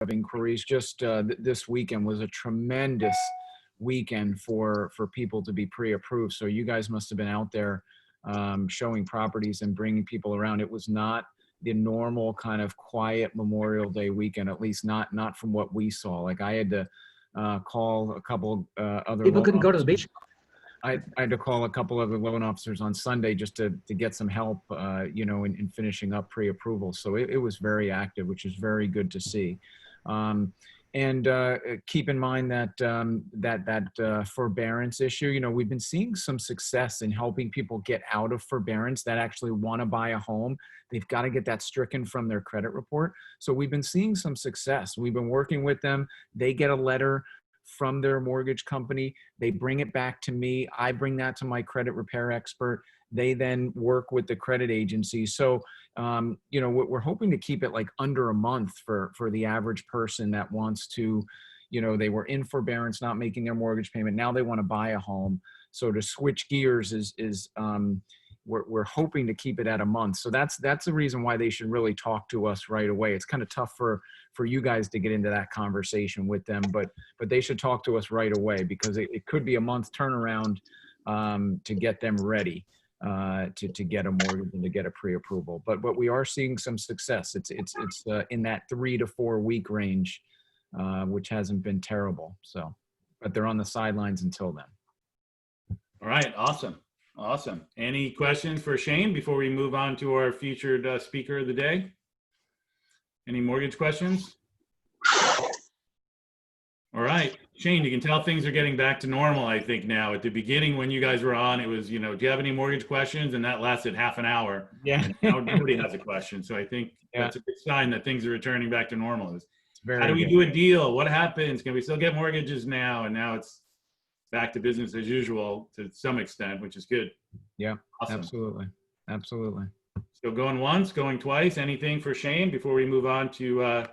of inquiries. Just this weekend was a tremendous weekend for people to be pre-approved. So you guys must have been out there showing properties and bringing people around. It was not the normal kind of quiet Memorial Day weekend, at least not from what we saw. Like I had to call a couple other people loan couldn't go to the officers. beach. I had to call a couple other loan officers on Sunday just to get some help, in finishing up pre-approval. So it was very active, which is very good to see. And keep in mind that that forbearance issue, we've been seeing some success in helping people get out of forbearance that actually want to buy a home. They've got to get that stricken from their credit report. So we've been seeing some success. We've been working with them. They get a letter from their mortgage company. They bring it back to me. I bring that to my credit repair expert. They then work with the credit agency. So, we're hoping to keep it like under a month for the average person that wants to, they were in forbearance, not making their mortgage payment. Now they want to buy a home. So to switch gears we're hoping to keep it at a month. So that's the reason why they should really talk to us right away. It's kind of tough for you guys to get into that conversation with them, but they should talk to us right away because it could be a month turnaround to get them ready to get a mortgage and to get a pre-approval. But we are seeing some success. It's in that 3 to 4 week range, which hasn't been terrible. So, but they're on the sidelines until then. All right, awesome. Awesome. Any questions for Shane before we move on to our featured speaker of the day? Any mortgage questions? All right, Shane, you can tell things are getting back to normal, I think now. At the beginning when you guys were on, it was, do you have any mortgage questions? And that lasted half an hour. Yeah. And now nobody has a question. So I think that's a good sign that things are returning back to normal. How do we do a deal? What happens? Can we still get mortgages now? And now it's back to business as usual to some extent, which is good. Yeah, awesome. Absolutely. So going once, going twice, anything for Shane before we move on to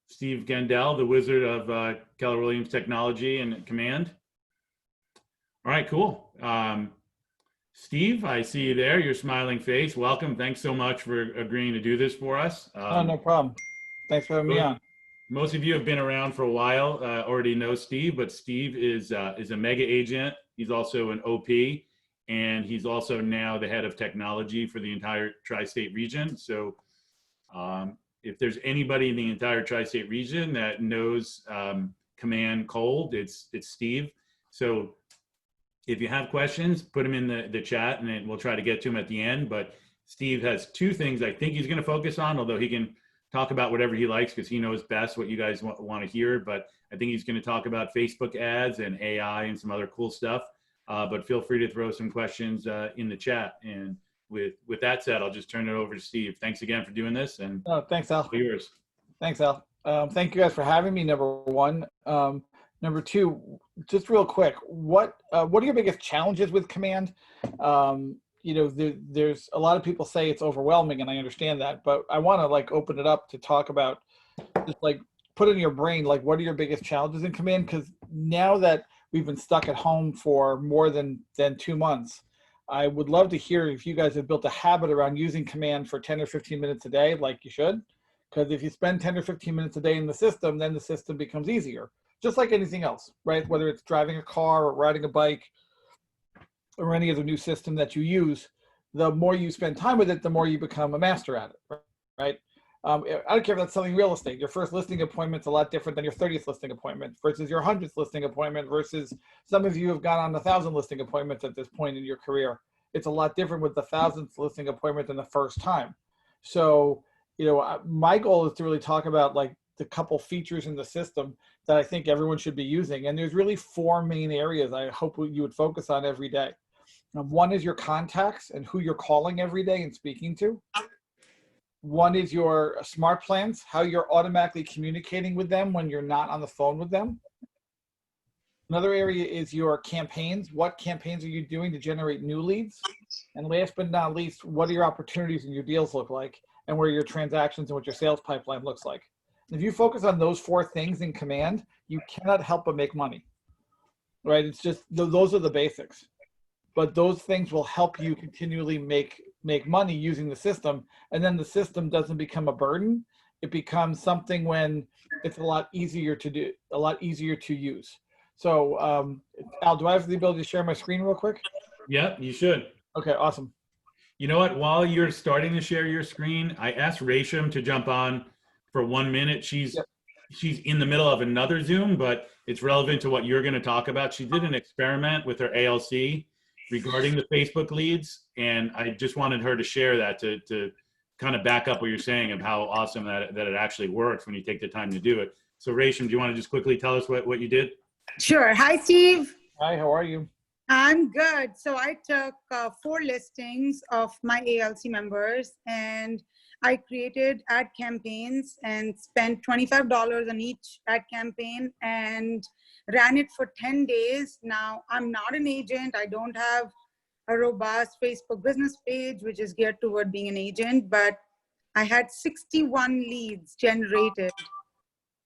Steve Gendel, the wizard of Keller Williams Technology and Command. All right, cool. Steve, I see you there, your smiling face. Welcome. Thanks so much for agreeing to do this for us. Oh, no problem. Thanks for having me on. Most of you have been around for a while, already know Steve, but Steve is a mega agent. He's also an OP, and he's also now the head of technology for the entire tri-state region. So if there's anybody in the entire tri-state region that knows Command cold, it's Steve. So if you have questions, put them in the chat, and then we'll try to get to them at the end. But Steve has 2 things I think he's going to focus on, although he can talk about whatever he likes because he knows best what you guys want to hear. But I think he's going to talk about Facebook ads and AI and some other cool stuff. But feel free to throw some questions in the chat. And with that said, I'll just turn it over to Steve. Thanks again for doing this. And thanks, Al. Yours. Thanks, Al. Thank you guys for having me. Number 1. Number 2, just real quick, what are your biggest challenges with Command? There's a lot of people say it's overwhelming, and I understand that, but I want to open it up to talk about just put in your brain, what are your biggest challenges in Command? Because now that we've been stuck at home for more than 2 months, I would love to hear if you guys have built a habit around using Command for 10 or 15 minutes a day, like you should. Because if you spend 10 or 15 minutes a day in the system, then the system becomes easier, just like anything else, right? Whether it's driving a car or riding a bike or any other new system that you use, the more you spend time with it, the more you become a master at it, right? I don't care if that's selling real estate. Your first listing appointment's a lot different than your 30th listing appointment versus your 100th listing appointment versus some of you have gone on 1,000 listing appointments at this point in your career. It's a lot different with the 1,000th listing appointment than the first time. So, my goal is to really talk about the couple features in the system that I think everyone should be using. And there's really 4 main areas I hope you would focus on every day. 1 is your contacts and who you're calling every day and speaking to. 1 is your smart plans, how you're automatically communicating with them when you're not on the phone with them. Another area is your campaigns. What campaigns are you doing to generate new leads? And last but not least, what do your opportunities and your deals look like, and where your transactions and what your sales pipeline looks like? If you focus on those 4 things in Command, you cannot help but make money, right? It's just, those are the basics. But those things will help you continually make money using the system. And then the system doesn't become a burden. it becomes something when it's a lot easier to do, a lot easier to use. So Al, do I have the ability to share my screen real quick? Yep, you should. Okay, awesome. You know what? While you're starting to share your screen, I asked Racham to jump on for 1 minute. She's in the middle of another Zoom, but it's relevant to what you're going to talk about. She did an experiment with her ALC regarding the Facebook leads, and I just wanted her to share that to kind of back up what you're saying of how awesome that it actually works when you take the time to do it. So Racham, do you want to just quickly tell us what you did? Sure. Hi, Steve. Hi, how are you? I'm good. So I took 4 listings of my ALC members and I created ad campaigns and spent $25 on each ad campaign and ran it for 10 days. Now, I'm not an agent. I don't have a robust Facebook business page, which is geared toward being an agent, but I had 61 leads generated.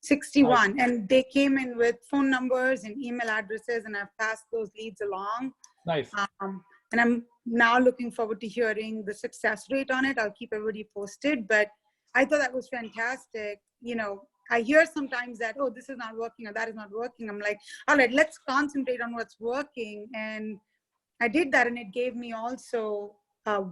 61. Nice. And they came in with phone numbers and email addresses, and I've passed those leads along. Nice. And I'm now looking forward to hearing the success rate on it. I'll keep everybody posted, but I thought that was fantastic. You know, I hear sometimes that, oh, this is not working or that is not working. I'm like, all right, let's concentrate on what's working. And I did that, and it gave me also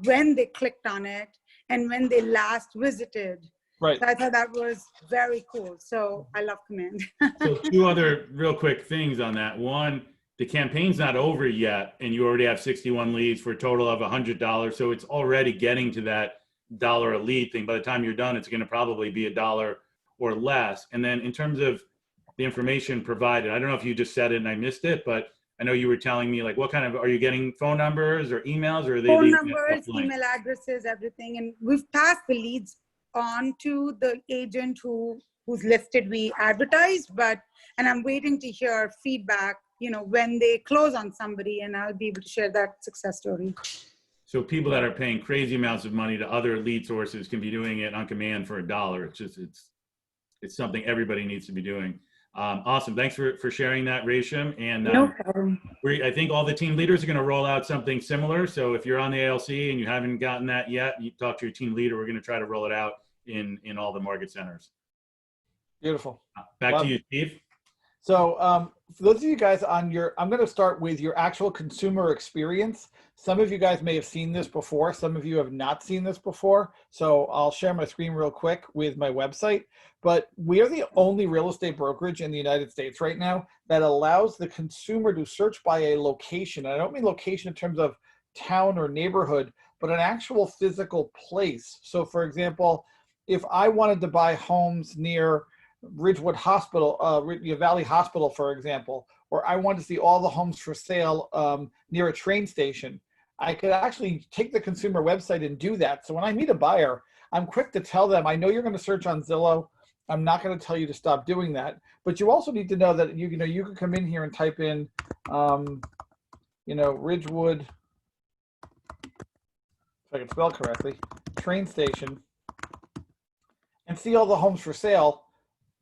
when they clicked on it and when they last visited. Right. So I thought that was very cool. So I love Command. So 2 other real quick things on that. One, the campaign's not over yet, and you already have 61 leads for a total of $100. So it's already getting to that $1 a lead thing. By the time you're done, it's going to probably be $1 or less. And then in terms of the information provided, I don't know if you just said it and I missed it, but I know you were telling me, like, what kind of, are you getting phone numbers or emails, or are they phone numbers, email addresses, everything. And we've passed the leads on to the agent who's listed we advertised, and I'm waiting to hear feedback, you know, when they close on somebody, and I'll be able to share that success story. So people that are paying crazy amounts of money to other lead sources can be doing it on command for $1. It's just, it's something everybody needs to be doing. Awesome. Thanks for sharing that, Racham. And no problem. I think all the team leaders are going to roll out something similar. So if you're on the ALC and you haven't gotten that yet, you talk to your team leader. We're going to try to roll it out in all the market centers. Beautiful. Back to you, Steve. So for those of you guys on I'm going to start with your actual consumer experience. Some of you guys may have seen this before. Some of you have not seen this before. So I'll share my screen real quick with my website. But we are the only real estate brokerage in the United States right now that allows the consumer to search by a location. And I don't mean location in terms of town or neighborhood, but an actual physical place. So for example, if I wanted to buy homes near Ridgewood Hospital, Valley Hospital, for example, or I wanted to see all the homes for sale near a train station, I could actually take the consumer website and do that. So when I meet a buyer, I'm quick to tell them, I know you're going to search on Zillow. I'm not going to tell you to stop doing that. But you also need to know that you can come in here and type in, Ridgewood, if I can spell correctly, train station, and see all the homes for sale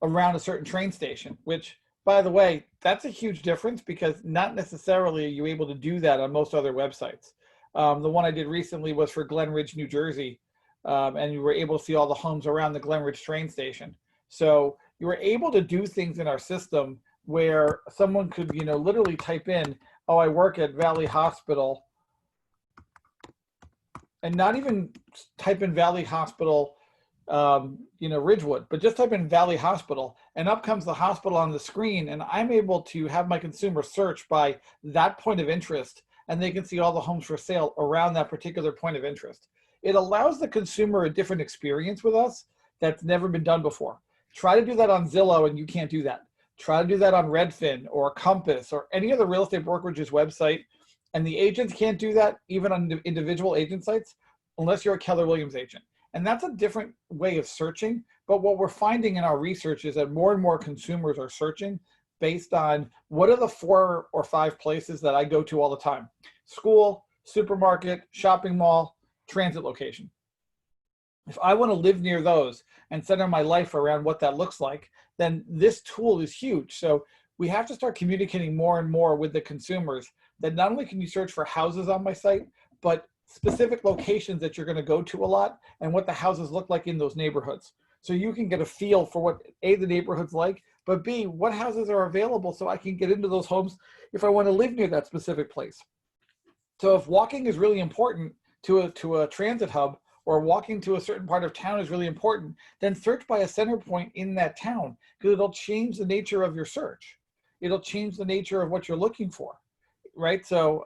around a certain train station, which, by the way, that's a huge difference because not necessarily are you able to do that on most other websites. The one I did recently was for Glen Ridge, New Jersey, and you were able to see all the homes around the Glen Ridge train station. So you were able to do things in our system where someone could, literally type in, oh, I work at Valley Hospital, and not even type in Valley Hospital, Ridgewood, but just type in Valley Hospital, and up comes the hospital on the screen, and I'm able to have my consumer search by that point of interest, and they can see all the homes for sale around that particular point of interest. It allows the consumer a different experience with us that's never been done before. Try to do that on Zillow, and you can't do that. Try to do that on Redfin or Compass or any other real estate brokerage's website, and the agents can't do that even on individual agent sites unless you're a Keller Williams agent. And that's a different way of searching. But what we're finding in our research is that more and more consumers are searching based on what are the 4 or 5 places that I go to all the time: school, supermarket, shopping mall, transit location. If I want to live near those and center my life around what that looks like, then this tool is huge. So we have to start communicating more and more with the consumers that not only can you search for houses on my site, but specific locations that you're going to go to a lot and what the houses look like in those neighborhoods. So you can get a feel for what A, the neighborhood's like, but B, what houses are available so I can get into those homes if I want to live near that specific place. So if walking is really important to a transit hub, or walking to a certain part of town is really important, then search by a center point in that town, because it'll change the nature of your search. It'll change the nature of what you're looking for, right? So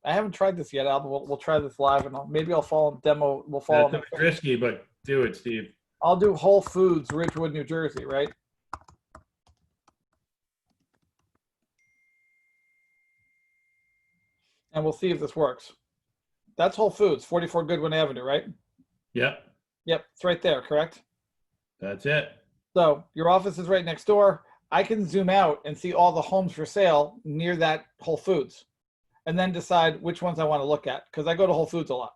I haven't tried this yet, Al, but we'll try this live, and maybe I'll follow demo. We'll follow. That's a bit risky, but do it, Steve. I'll do Whole Foods, Ridgewood, New Jersey, right? And we'll see if this works. That's Whole Foods, 44 Goodwin Avenue, right? Yep. Yep, it's right there, correct? That's it. So your office is right next door. I can zoom out and see all the homes for sale near that Whole Foods, and then decide which ones I want to look at, because I go to Whole Foods a lot,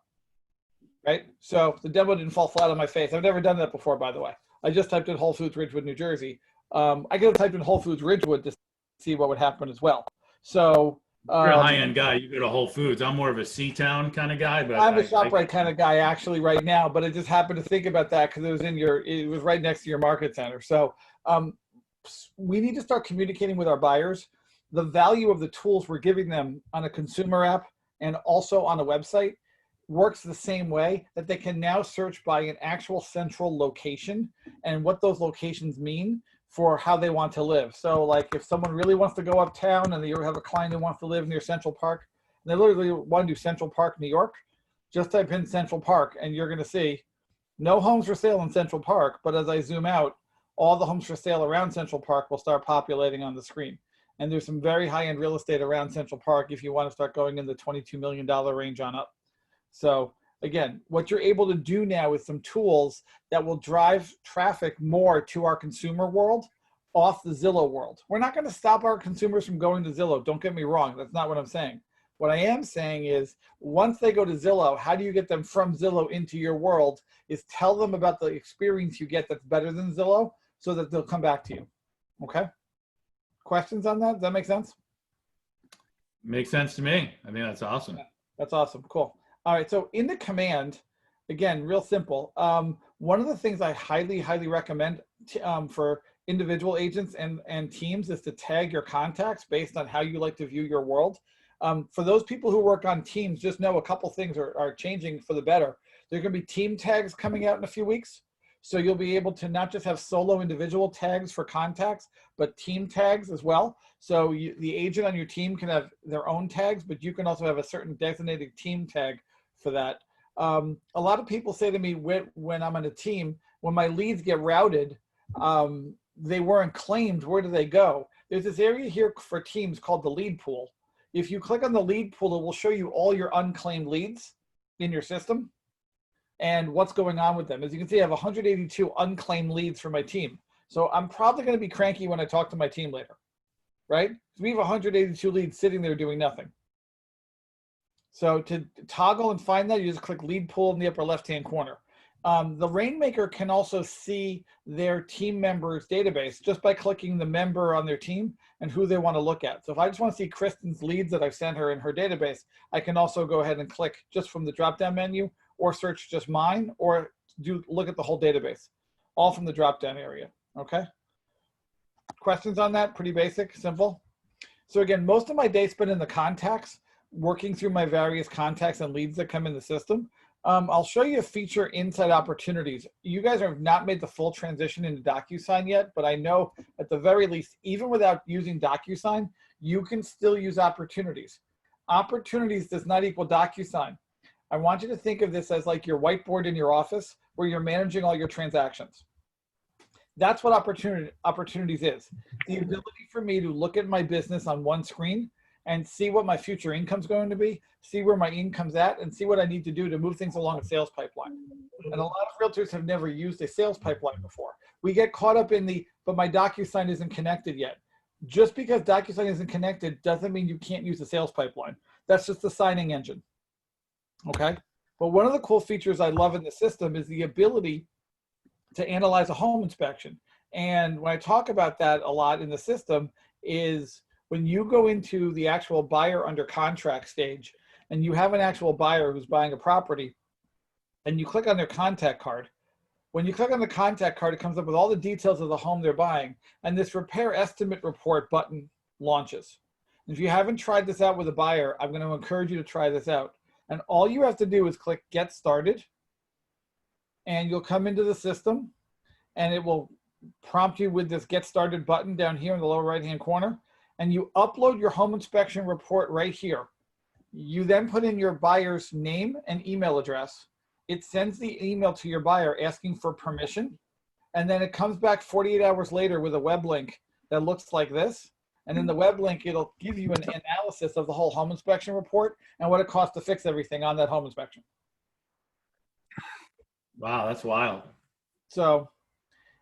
right? So the demo didn't fall flat on my face. I've never done that before, by the way. I just typed in Whole Foods Ridgewood, New Jersey. I could have typed in Whole Foods Ridgewood to see what would happen as well. So you're a high-end guy. You go to Whole Foods. I'm more of a C-Town kind of guy, but I'm a ShopRite kind of guy actually right now. But I just happened to think about that because it was right next to your market center. So we need to start communicating with our buyers the value of the tools we're giving them on a consumer app and also on a website works the same way, that they can now search by an actual central location and what those locations mean for how they want to live. So like if someone really wants to go uptown and you have a client who wants to live near Central Park, and they literally want to do Central Park, New York, just type in Central Park and you're going to see no homes for sale in Central Park. But as I zoom out, all the homes for sale around Central Park will start populating on the screen. And there's some very high-end real estate around Central Park if you want to start going in the $22 million range on up. So again, what you're able to do now is some tools that will drive traffic more to our consumer world off the Zillow world. We're not going to stop our consumers from going to Zillow. Don't get me wrong. That's not what I'm saying. What I am saying is once they go to Zillow, how do you get them from Zillow into your world is tell them about the experience you get that's better than Zillow so that they'll come back to you. Okay? Questions on that? Does that make sense? Makes sense to me. I think that's awesome. Yeah, that's awesome. Cool. All right, so in the command, again, real simple. One of the things I highly, highly recommend for individual agents and teams is to tag your contacts based on how you like to view your world. For those people who work on teams, just know a couple things are changing for the better. There's gonna be team tags coming out in a few weeks. So you'll be able to not just have solo individual tags for contacts, but team tags as well. So the agent on your team can have their own tags, but you can also have a certain designated team tag for that. A lot of people say to me when I'm on a team, when my leads get routed, they weren't claimed, where do they go? There's this area here for teams called the lead pool. If you click on the lead pool, it will show you all your unclaimed leads in your system and what's going on with them. As you can see, I have 182 unclaimed leads for my team. So I'm probably going to be cranky when I talk to my team later, right? We have 182 leads sitting there doing nothing. So to toggle and find that, you just click lead pool in the upper left-hand corner. The Rainmaker can also see their team members' database just by clicking the member on their team and who they want to look at. So if I just want to see Kristen's leads that I've sent her in her database, I can also go ahead and click just from the drop-down menu or search just mine or look at the whole database, all from the drop-down area, okay? Questions on that? Pretty basic, simple. So again, most of my day spent in the contacts, working through my various contacts and leads that come in the system. I'll show you a feature inside opportunities. You guys have not made the full transition into DocuSign yet, but I know at the very least, even without using DocuSign, you can still use opportunities. Opportunities does not equal DocuSign. I want you to think of this as like your whiteboard in your office where you're managing all your transactions. That's what opportunities is. The ability for me to look at my business on one screen and see what my future income's going to be, see where my income's at, and see what I need to do to move things along a sales pipeline. And a lot of realtors have never used a sales pipeline before. We get caught up in but my DocuSign isn't connected yet. Just because DocuSign isn't connected doesn't mean you can't use the sales pipeline. That's just the signing engine, okay? But one of the cool features I love in the system is the ability to analyze a home inspection. And when I talk about that a lot in the system is when you go into the actual buyer under contract stage and you have an actual buyer who's buying a property and you click on their contact card, When you click on the contact card, it comes up with all the details of the home they're buying, and this repair estimate report button launches. If you haven't tried this out with a buyer, I'm going to encourage you to try this out. And all you have to do is click Get Started, and you'll come into the system, and it will prompt you with this Get Started button down here in the lower right-hand corner, and you upload your home inspection report right here. You then put in your buyer's name and email address. It sends the email to your buyer asking for permission, and then it comes back 48 hours later with a web link that looks like this. And in the web link, it'll give you an analysis of the whole home inspection report and what it costs to fix everything on that home inspection. Wow, that's wild. So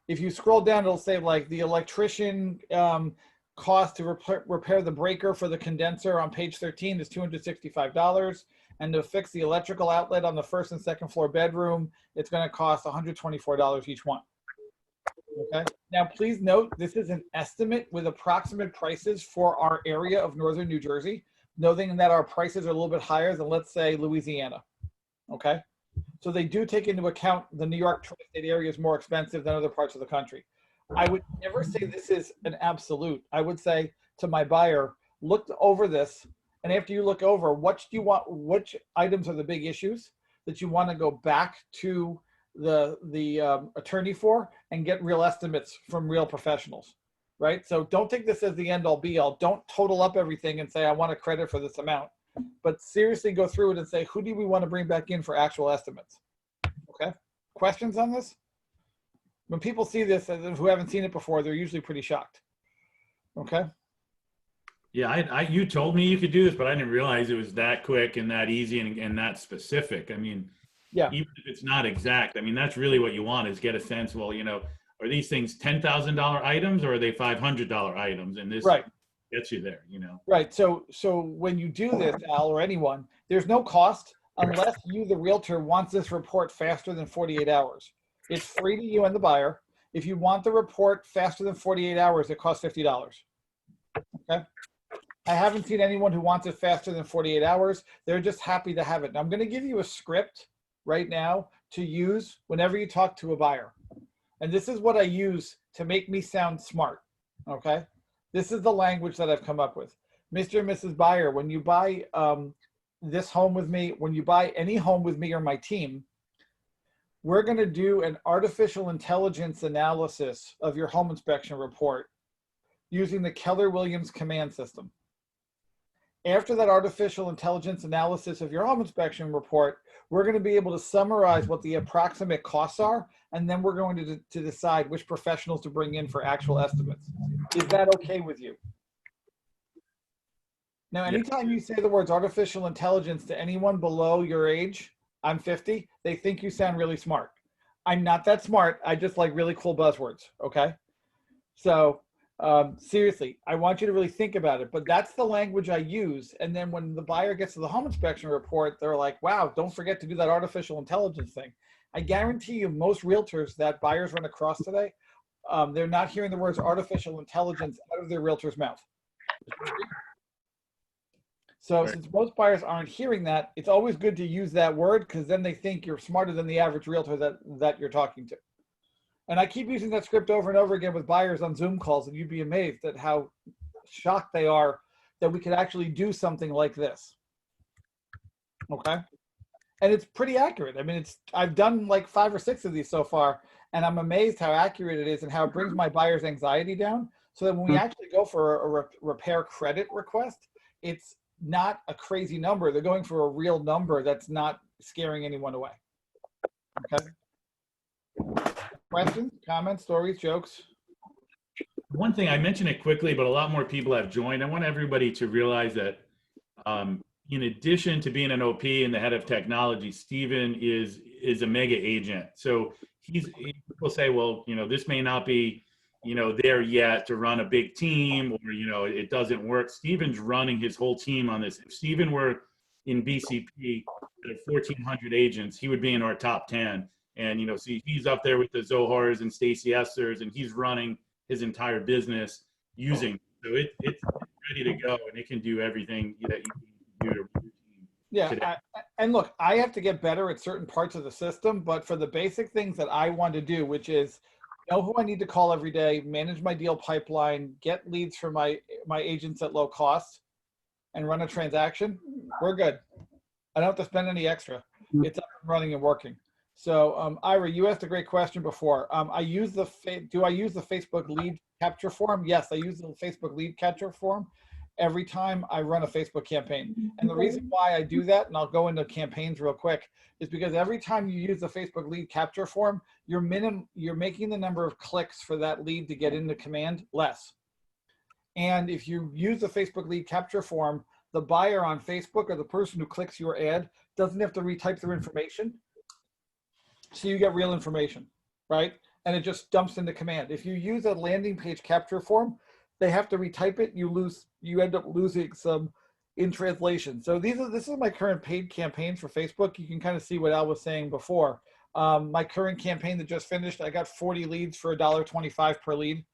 if you scroll down, it'll say like the electrician cost to repair the breaker for the condenser on page 13 is $265. And to fix the electrical outlet on the first and second floor bedroom, it's going to cost $124 each one. Okay. Now, please note, this is an estimate with approximate prices for our area of northern New Jersey, noting that our prices are a little bit higher than, let's say, Louisiana. Okay. So they do take into account the New York tri-state area is more expensive than other parts of the country. I would never say this is an absolute. I would say to my buyer, look over this, and after you look over, what do you want? Which items are the big issues that you want to go back to the attorney for and get real estimates from real professionals, right? So don't take this as the end all be all. Don't total up everything and say, I want a credit for this amount, but seriously go through it and say, who do we want to bring back in for actual estimates? Okay. Questions on this? When people see this, who haven't seen it before, they're usually pretty shocked. Okay. Yeah, you told me you could do this, but I didn't realize it was that quick and that easy and that specific. I mean, yeah, even if it's not exact, I mean, that's really what you want is get a sense, well, you know, are these things $10,000 items or are they $500 items? And this right. gets you there, you know? Right. So when you do this, Al, or anyone, there's no cost unless you, the realtor, wants this report faster than 48 hours. It's free to you and the buyer. If you want the report faster than 48 hours, it costs $50. Okay. I haven't seen anyone who wants it faster than 48 hours. They're just happy to have it. Now, I'm going to give you a script right now to use whenever you talk to a buyer. And this is what I use to make me sound smart. Okay. This is the language that I've come up with. Mr. and Mrs. Buyer, when you buy this home with me, when you buy any home with me or my team, we're going to do an artificial intelligence analysis of your home inspection report using the Keller-Williams command system. After that artificial intelligence analysis of your home inspection report, we're going to be able to summarize what the approximate costs are, and then we're going to decide which professionals to bring in for actual estimates. Is that okay with you? Now, anytime you say the words artificial intelligence to anyone below your age, I'm 50, they think you sound really smart. I'm not that smart. I just like really cool buzzwords, okay? So seriously, I want you to really think about it, but that's the language I use. And then when the buyer gets to the home inspection report, they're like, wow, don't forget to do that artificial intelligence thing. I guarantee you most realtors that buyers run across today, they're not hearing the words artificial intelligence out of their realtor's mouth. So since most buyers aren't hearing that, it's always good to use that word because then they think you're smarter than the average realtor that you're talking to. And I keep using that script over and over again with buyers on Zoom calls, and you'd be amazed at how shocked they are that we could actually do something like this. Okay. And it's pretty accurate. I mean, I've done like 5 or 6 of these so far, and I'm amazed how accurate it is and how it brings my buyer's anxiety down so that when we actually go for a repair credit request, it's not a crazy number. They're going for a real number that's not scaring anyone away. Okay. Questions, comments, stories, jokes? One thing, I mentioned it quickly, but a lot more people have joined. I want everybody to realize that in addition to being an OP and the head of technology, Steven is a mega agent. So people say, well, you know, this may not be, you know, there yet to run a big team, or, you know, it doesn't work. Steven's running his whole team on this. If Steven were in BCP at 1,400 agents, he would be in our top 10. And, you know, see, he's up there with the Zohars and Stacey Esters, and he's running his entire business using. So it's ready to go, and it can do everything that you can do to run your team. Yeah, today. and look, I have to get better at certain parts of the system, but for the basic things that I want to do, which is know who I need to call every day, manage my deal pipeline, get leads for my agents at low cost, and run a transaction, we're good. I don't have to spend any extra. It's up and running and working. So, Ira, you asked a great question before. Do I use the Facebook lead capture form? Yes, I use the Facebook lead capture form every time I run a Facebook campaign. And the reason why I do that, and I'll go into campaigns real quick, is because every time you use the Facebook lead capture form, you're making the number of clicks for that lead to get into command less. And if you use the Facebook lead capture form, the buyer on Facebook or the person who clicks your ad doesn't have to retype their information. So you get real information, right? And it just dumps into command. If you use a landing page capture form, they have to retype it. You end up losing some in translation. So this is my current paid campaigns for Facebook. You can kind of see what Al was saying before. My current campaign that just finished, I got 40 leads for $1.25 per lead.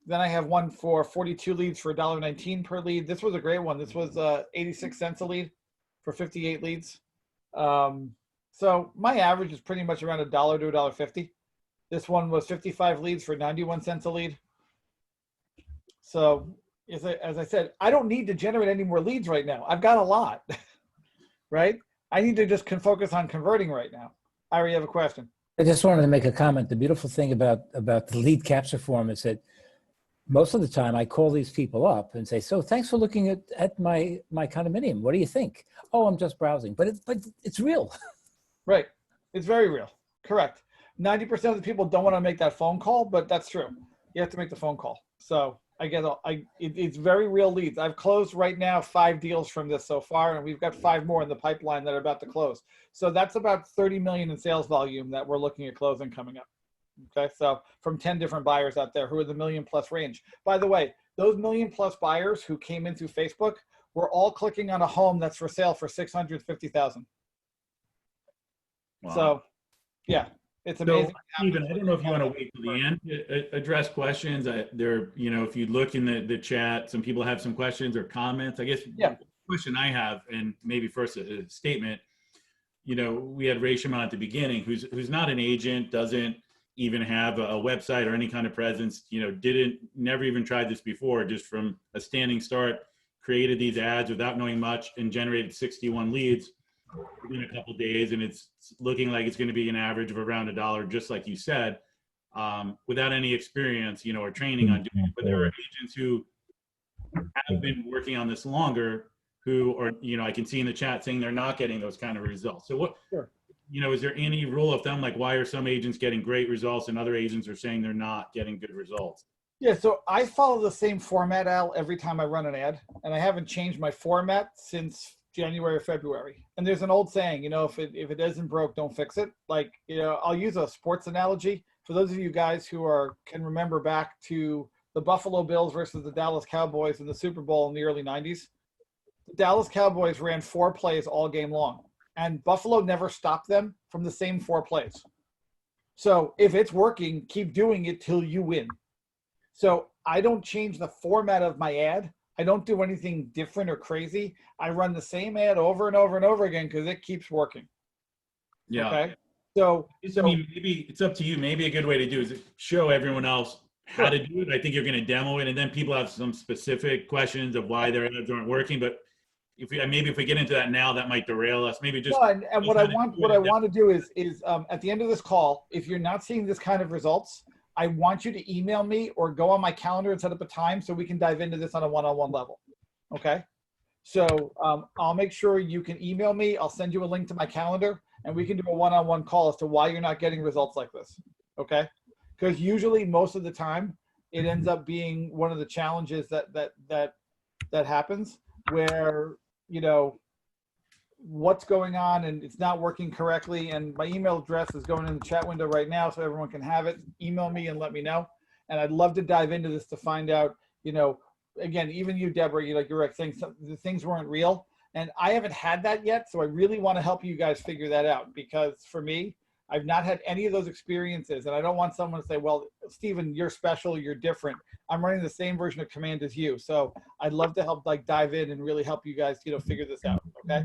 Then I have one for 42 leads for $1.19 per lead. This was a great one. This was 86 cents a lead for 58 leads. So my average is pretty much around $1 to $1.50. This one was 55 leads for 91 cents a lead. So as I said, I don't need to generate any more leads right now. I've got a lot, right? I need to just focus on converting right now. Ira, you have a question? I just wanted to make a comment. The beautiful thing about the lead capture form is that most of the time I call these people up and say, so thanks for looking at my condominium. What do you think? Oh, I'm just browsing, but it's real. Right. It's very real. Correct. 90% of the people don't want to make that phone call, but that's true. You have to make the phone call. So it's very real leads. I've closed right now 5 deals from this so far, and we've got 5 more in the pipeline that are about to close. So that's about 30 million in sales volume that we're looking at closing coming up. Okay, so from 10 different buyers out there who are the $1 million+ range. By the way, those $1 million+ buyers who came in through Facebook were all clicking on a home that's for sale for $650,000. Wow. So, yeah, it's amazing. So, Steven, I don't know if you want to wait till the end to address questions. If you look in the chat, some people have some questions or comments. I guess the question I have, and maybe first a statement. We had Resham on at the beginning, who's not an agent, doesn't even have a website or any kind of presence. Never even tried this before. Just from a standing start, created these ads without knowing much and generated 61 leads in a couple of days, and it's looking like it's going to be an average of around $1, just like you said, without any experience, or training on doing it. But there are agents who have been working on this longer, who are, I can see in the chat saying they're not getting those kind of results. So is there any rule of thumb, like why are some agents getting great results and other agents are saying they're not getting good results? Yeah, so I follow the same format, Al, every time I run an ad, and I haven't changed my format since January or February. And there's an old saying, if it isn't broke, don't fix it. Like, I'll use a sports analogy. For those of you guys who can remember back to the Buffalo Bills versus the Dallas Cowboys in the Super Bowl in the early 90s, the Dallas Cowboys ran 4 plays all game long, and Buffalo never stopped them from the same 4 plays. So if it's working, keep doing it till you win. So I don't change the format of my ad. I don't do anything different or crazy. I run the same ad over and over and over again because it keeps working. Yeah. Okay. So maybe it's up to you. Maybe a good way to do is show everyone else how to do it. I think you're going to demo it, and then people have some specific questions of why their ads aren't working. But if we get into that now, that might derail us. Maybe just and what I want to do is at the end of this call, if you're not seeing this kind of results, I want you to email me or go on my calendar and set up a time so we can dive into this on a one-on-one level. Okay. So I'll make sure you can email me. I'll send you a link to my calendar and we can do a one-on-one call as to why you're not getting results like this. Okay. Because usually most of the time it ends up being one of the challenges that happens where, what's going on and it's not working correctly. And my email address is going in the chat window right now so everyone can have it. Email me and let me know. And I'd love to dive into this to find out, again, even you, Deborah, you're right, the things weren't real. And I haven't had that yet. So I really want to help you guys figure that out, because for me, I've not had any of those experiences. And I don't want someone to say, well, Steven, you're special, you're different. I'm running the same version of Command as you. So I'd love to help like dive in and really help you guys, figure this out. Okay.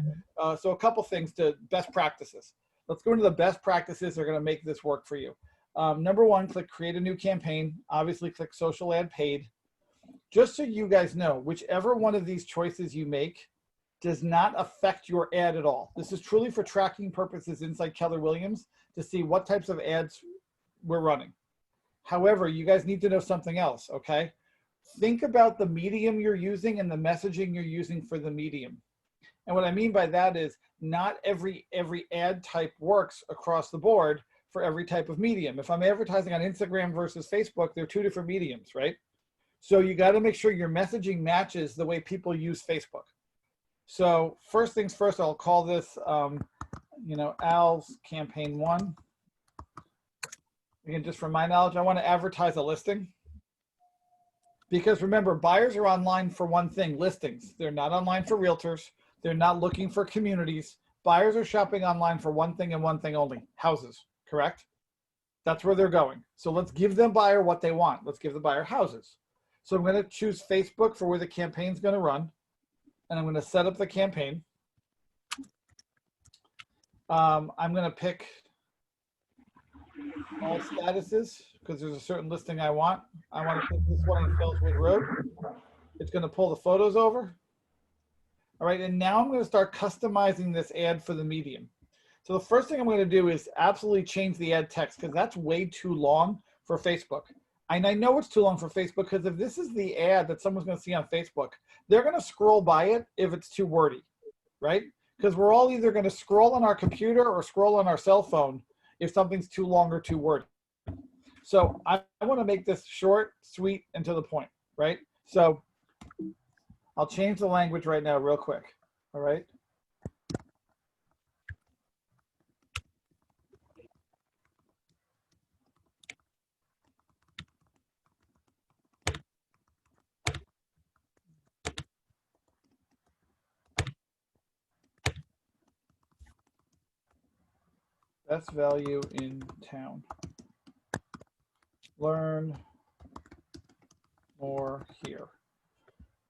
So a couple things to best practices. Let's go into the best practices that are going to make this work for you. Number one, click create a new campaign. Obviously click social ad paid. Just so you guys know, whichever one of these choices you make does not affect your ad at all. This is truly for tracking purposes inside Keller Williams to see what types of ads we're running. However, you guys need to know something else, okay? Think about the medium you're using and the messaging you're using for the medium. And what I mean by that is not every ad type works across the board for every type of medium. If I'm advertising on Instagram versus Facebook, they're two different mediums, right? So you got to make sure your messaging matches the way people use Facebook. So first things first, I'll call this, Al's campaign 1. Again, just from my knowledge, I want to advertise a listing. Because remember, buyers are online for one thing, listings. They're not online for realtors. They're not looking for communities. Buyers are shopping online for one thing and one thing only, houses, correct? That's where they're going. So let's give the buyer what they want. Let's give the buyer houses. So I'm going to choose Facebook for where the campaign's going to run. And I'm going to set up the campaign. I'm going to pick all statuses because there's a certain listing I want. I want to pick this one on Fellswood Road. It's going to pull the photos over. All right, and now I'm going to start customizing this ad for the medium. So the first thing I'm going to do is absolutely change the ad text because that's way too long for Facebook. And I know it's too long for Facebook because if this is the ad that someone's going to see on Facebook, they're going to scroll by it if it's too wordy, right? Because we're all either going to scroll on our computer or scroll on our cell phone if something's too long or too wordy. So I want to make this short, sweet, and to the point, right? So I'll change the language right now real quick, all right? Best value in town. Learn more here.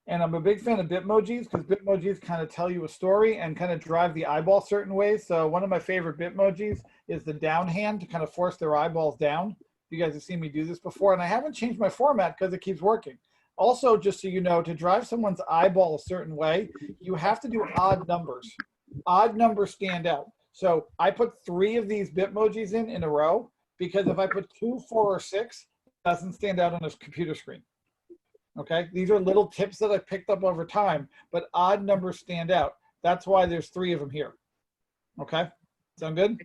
And I'm a big fan of Bitmojis because Bitmojis kind of tell you a story and kind of drive the eyeball certain ways. So one of my favorite Bitmojis is the down hand to kind of force their eyeballs down. You guys have seen me do this before, and I haven't changed my format because it keeps working. Also, just so you know, to drive someone's eyeball a certain way, you have to do odd numbers. Odd numbers stand out. So I put 3 of these Bitmojis in a row because if I put 2, 4, or 6, it doesn't stand out on a computer screen. Okay, these are little tips that I picked up over time, but odd numbers stand out. That's why there's 3 of them here. Okay, sound good?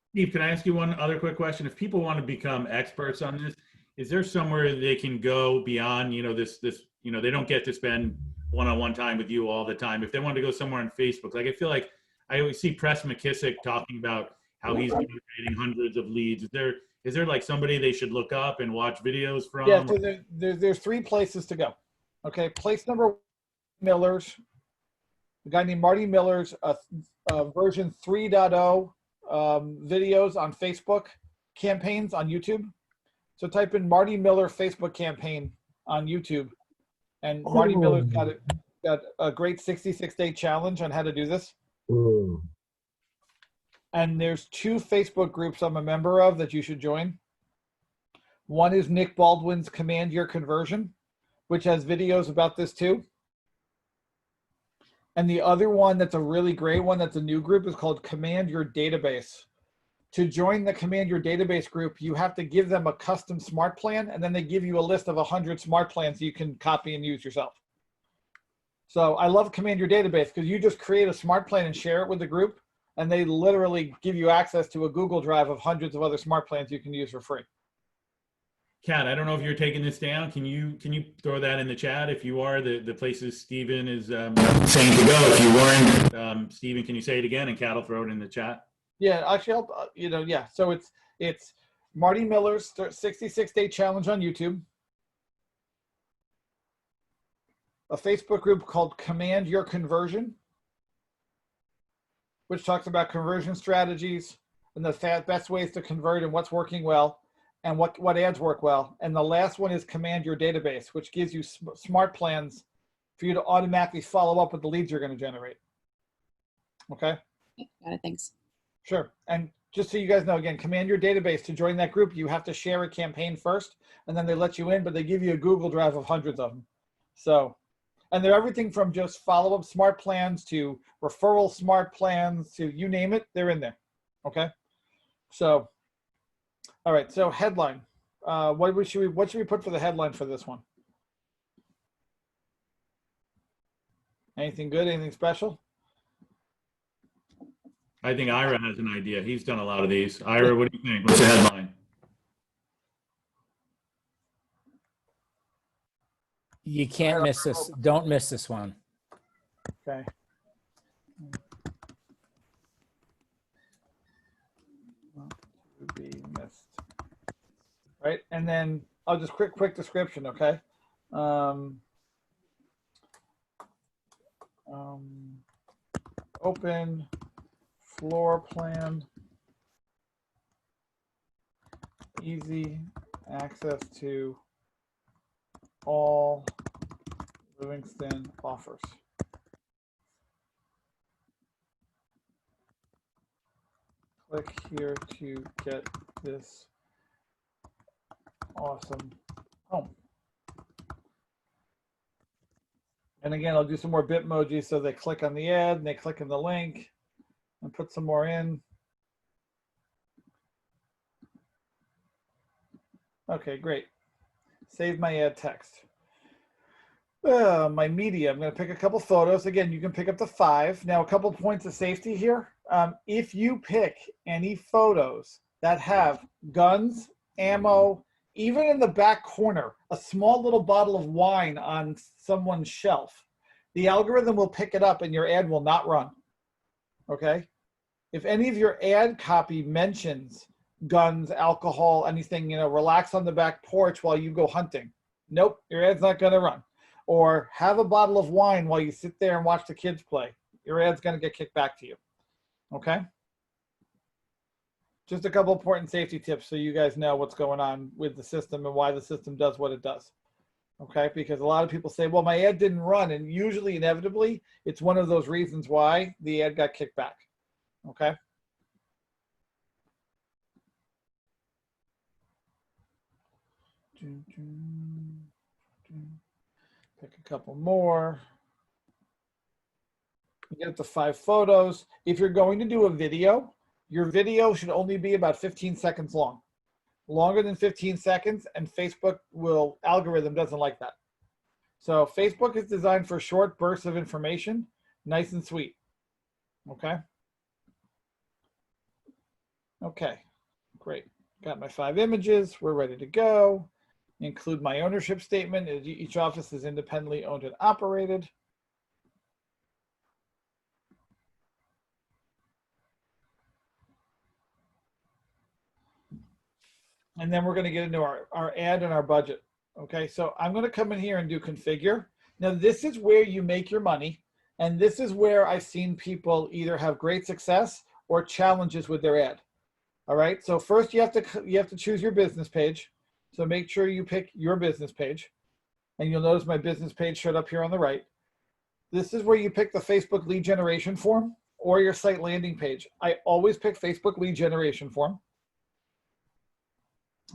Steve, can I ask you one other quick question? If people want to become experts on this, is there somewhere they can go beyond, they don't get to spend one-on-one time with you all the time. If they want to go somewhere on Facebook, like I feel like I always see Press McKissick talking about how he's generating hundreds of leads. Is there like somebody they should look up and watch videos from? Yeah, so there's 3 places to go. Okay, place number 1, Miller's. A guy named Marty Miller's version 3.0 videos on Facebook, campaigns on YouTube. So type in Marty Miller Facebook campaign on YouTube. And Marty Miller's got a great 66-day challenge on how to do this. And there's 2 Facebook groups I'm a member of that you should join. One is Nick Baldwin's Command Your Conversion, which has videos about this too. And the other one that's a really great one that's a new group is called Command Your Database. To join the Command Your Database group, you have to give them a custom smart plan, and then they give you a list of 100 smart plans you can copy and use yourself. So I love Command Your Database because you just create a smart plan and share it with the group, and they literally give you access to a Google Drive of hundreds of other smart plans you can use for free. Kat, I don't know if you're taking this down. Can you throw that in the chat if you are, the places Steven is saying to go? If you weren't, Steven, can you say it again? And Kat will throw it in the chat. Yeah, actually, yeah. So it's Marty Miller's 66-day challenge on YouTube. A Facebook group called Command Your Conversion, which talks about conversion strategies. and the best ways to convert and what's working well and what ads work well. And the last one is command your database, which gives you smart plans for you to automatically follow up with the leads you're going to generate. Okay. Got it. Thanks. Sure. And just so you guys know, again, command your database. To join that group, you have to share a campaign first, and then they let you in, but they give you a Google Drive of hundreds of them. So, and they're everything from just follow-up smart plans to referral smart plans to you name it, they're in there. Okay. So, all right. So headline, what should we put for the headline for this one? Anything good? Anything special? I think Ira has an idea. He's done a lot of these. Ira, what do you think? What's the headline? You can't miss this. Don't miss this one. Okay. Not to be missed. Right, and then I'll just quick description. Okay. Open floor plan, easy access to all Livingston offers. Click here to get this awesome home. And again, I'll do some more Bitmoji so they click on the ad and they click on the link and put some more in. Okay, great. Save my ad text. My media, I'm going to pick a couple photos. Again, you can pick up to 5. Now, a couple points of safety here. If you pick any photos that have guns, ammo, even in the back corner, a small little bottle of wine on someone's shelf, the algorithm will pick it up and your ad will not run. Okay? If any of your ad copy mentions guns, alcohol, anything, relax on the back porch while you go hunting. Nope, your ad's not going to run. Or have a bottle of wine while you sit there and watch the kids play. Your ad's going to get kicked back to you. Okay? Just a couple important safety tips so you guys know what's going on with the system and why the system does what it does. Okay? Because a lot of people say, well, my ad didn't run. And usually, inevitably, it's one of those reasons why the ad got kicked back. Okay? Pick a couple more. You get up to 5 photos. If you're going to do a video, your video should only be about 15 seconds long. Longer than 15 seconds, and Facebook algorithm doesn't like that. So Facebook is designed for short bursts of information, nice and sweet. Okay? Okay, great. Got my 5 images. We're ready to go. Include my ownership statement. Each office is independently owned and operated. And then we're going to get into our ad and our budget. Okay, so I'm going to come in here and do configure. Now, this is where you make your money. And this is where I've seen people either have great success or challenges with their ad. All right, so first you have to choose your business page. So make sure you pick your business page. And you'll notice my business page showed up here on the right. This is where you pick the Facebook lead generation form or your site landing page. I always pick Facebook lead generation form.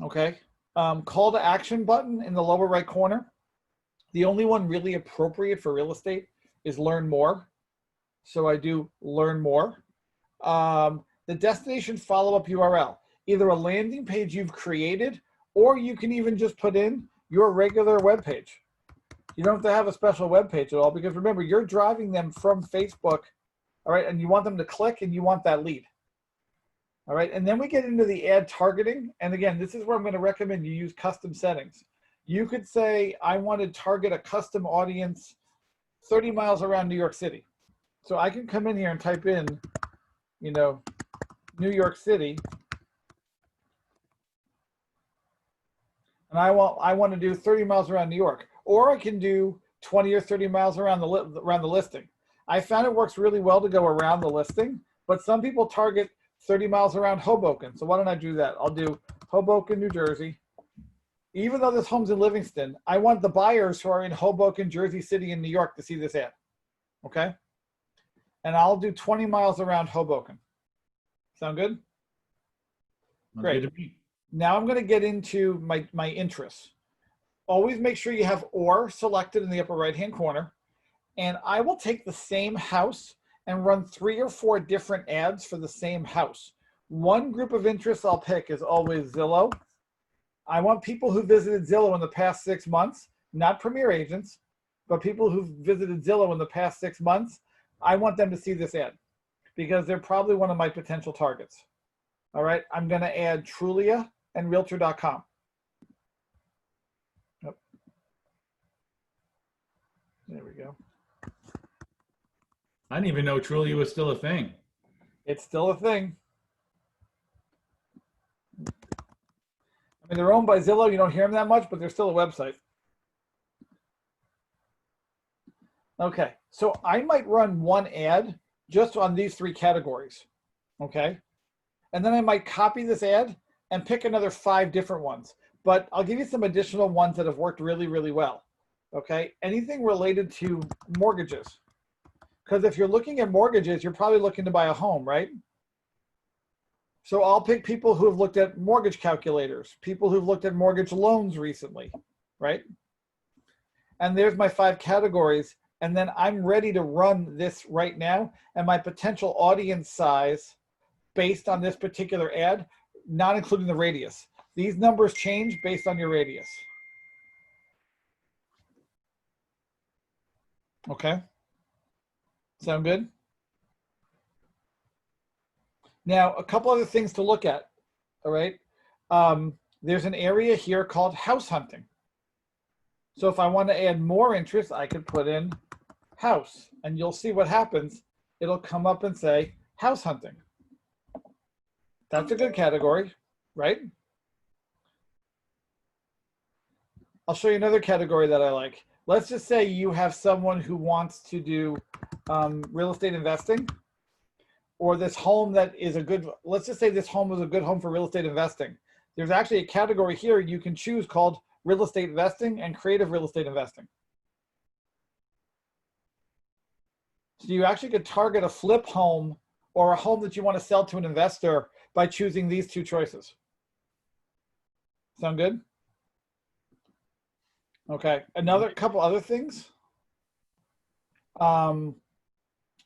Okay. Call to action button in the lower right corner. The only one really appropriate for real estate is learn more. So I do learn more. The destination follow-up URL, either a landing page you've created, or you can even just put in your regular web page. You don't have to have a special web page at all, because remember, you're driving them from Facebook, all right, and you want them to click and you want that lead. All right, and then we get into the ad targeting. And again, this is where I'm going to recommend you use custom settings. You could say, I want to target a custom audience 30 miles around New York City. So I can come in here and type in, New York City. And I want to do 30 miles around New York. Or I can do 20 or 30 miles around the listing. I found it works really well to go around the listing, but some people target 30 miles around Hoboken. So why don't I do that? I'll do Hoboken, New Jersey. Even though this home's in Livingston, I want the buyers who are in Hoboken, Jersey City, and New York to see this ad. Okay? And I'll do 20 miles around Hoboken. Sound good? Great. Good to me. Now I'm going to get into my interests. Always make sure you have or selected in the upper right-hand corner. And I will take the same house and run 3 or 4 different ads for the same house. One group of interests I'll pick is always Zillow. I want people who visited Zillow in the past 6 months, not Premier agents, but people who've visited Zillow in the past 6 months. I want them to see this ad because they're probably one of my potential targets. All right, I'm going to add Trulia and Realtor.com. Yep. There we go. I didn't even know Trulia was still a thing. It's still a thing. I mean, they're owned by Zillow. You don't hear them that much, but they're still a website. Okay, so I might run one ad just on these 3 categories. Okay, and then I might copy this ad and pick another 5 different ones. But I'll give you some additional ones that have worked really, really well. Okay, anything related to mortgages. Because if you're looking at mortgages, you're probably looking to buy a home, right? So I'll pick people who have looked at mortgage calculators, people who've looked at mortgage loans recently, right? And there's my 5 categories. And then I'm ready to run this right now. And my potential audience size based on this particular ad, not including the radius. These numbers change based on your radius. Okay. Sound good? Now, a couple other things to look at, all right? There's an area here called house hunting. So if I want to add more interest, I could put in house, and you'll see what happens. It'll come up and say house hunting. That's a good category, right? I'll show you another category that I like. Let's just say you have someone who wants to do real estate investing, or this home that is a good, let's just say this home is a good home for real estate investing. There's actually a category here you can choose called real estate investing and creative real estate investing. So you actually could target a flip home or a home that you want to sell to an investor by choosing these 2 choices. Sound good? Okay, another couple other things.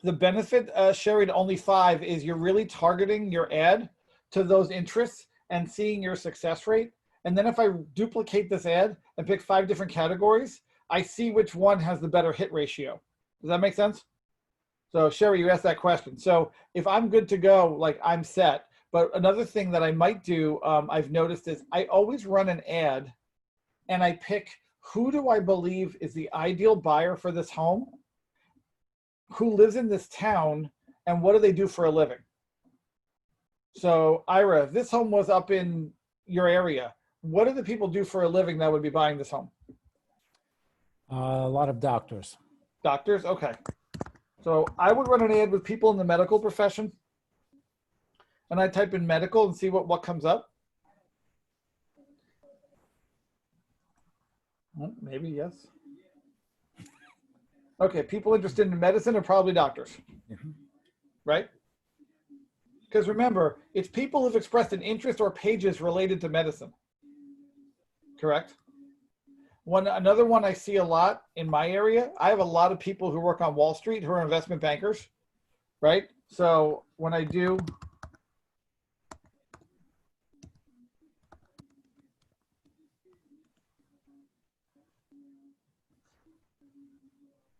The benefit, Sherry, to only 5 is you're really targeting your ad to those interests and seeing your success rate. And then if I duplicate this ad and pick 5 different categories, I see which one has the better hit ratio. Does that make sense? So Sherry, you asked that question. So if I'm good to go, like I'm set. But another thing that I might do, I've noticed is I always run an ad and I pick who do I believe is the ideal buyer for this home, who lives in this town, and what do they do for a living? So Ira, if this home was up in your area, what do the people do for a living that would be buying this home? A lot of doctors. Doctors, okay. So I would run an ad with people in the medical profession, and I type in medical and see what comes up. Well, maybe yes. Okay, people interested in medicine are probably doctors, right? Because remember, it's people who've expressed an interest or pages related to medicine, correct? Another one I see a lot in my area, I have a lot of people who work on Wall Street who are investment bankers, right? So when I do,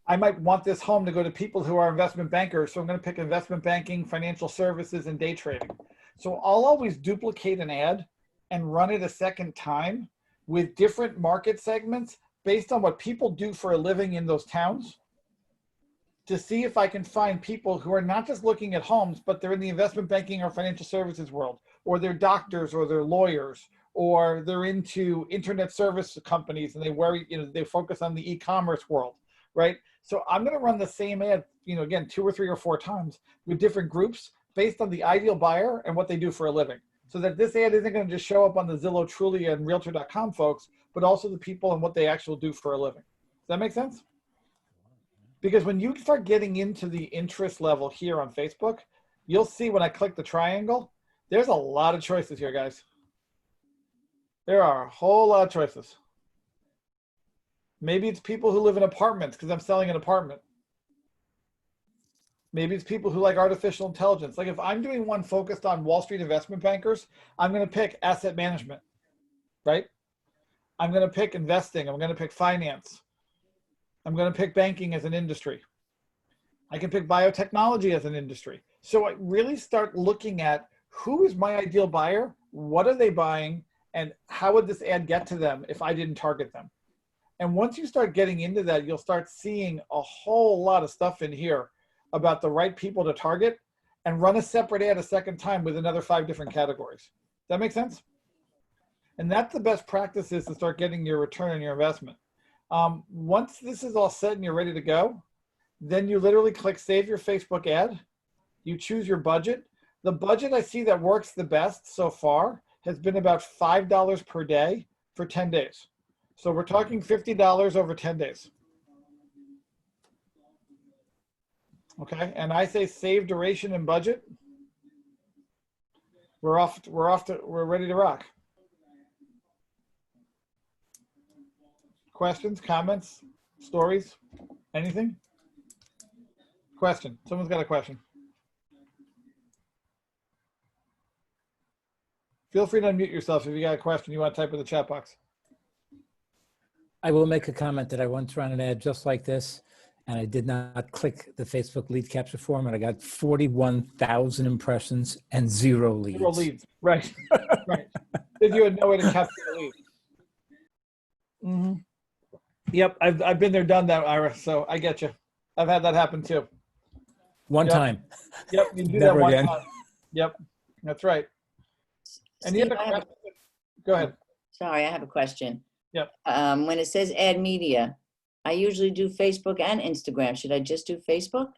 I might want this home to go to people who are investment bankers. So I'm going to pick investment banking, financial services, and day trading. So I'll always duplicate an ad and run it a second time with different market segments based on what people do for a living in those towns to see if I can find people who are not just looking at homes, but they're in the investment banking or financial services world, or they're doctors, or they're lawyers, or they're into internet service companies and they focus on the e-commerce world, right? So I'm going to run the same ad, again, 2 or 3 or 4 times with different groups based on the ideal buyer and what they do for a living. So that this ad isn't going to just show up on the Zillow, Trulia, and Realtor.com folks, but also the people and what they actually do for a living. Does that make sense? Because when you start getting into the interest level here on Facebook, you'll see when I click the triangle, there's a lot of choices here, guys. There are a whole lot of choices. Maybe it's people who live in apartments because I'm selling an apartment. Maybe it's people who like artificial intelligence. Like if I'm doing one focused on Wall Street investment bankers, I'm going to pick asset management, right? I'm going to pick investing. I'm going to pick finance. I'm going to pick banking as an industry. I can pick biotechnology as an industry. So I really start looking at who is my ideal buyer, what are they buying, and how would this ad get to them if I didn't target them? And once you start getting into that, you'll start seeing a whole lot of stuff in here about the right people to target, and run a separate ad a second time with another 5 different categories. Does that make sense? And that's the best practices to start getting your return on your investment. Once this is all set and you're ready to go, then you literally click Save Your Facebook Ad. You choose your budget. The budget I see that works the best so far has been about $5 per day for 10 days. So we're talking $50 over 10 days. Okay, and I say save duration and budget. We're ready to rock. Questions, comments, stories, anything? Question, someone's got a question. Feel free to unmute yourself if you got a question you want to type in the chat box. I will make a comment that I once ran an ad just like this, and I did not click the Facebook lead capture form, and I got 41,000 impressions and 0 leads. 0 leads, right, right. Because you had no way to capture the lead. Mm-hmm. Yep, I've been there, done that, Ira, so I get you. I've had that happen too. One time. Yep, you do Never that one again. time. Yep, that's right. And Steve, go ahead. Sorry, I have a question. Yep. When it says add media, I usually do Facebook and Instagram. Should I just do Facebook?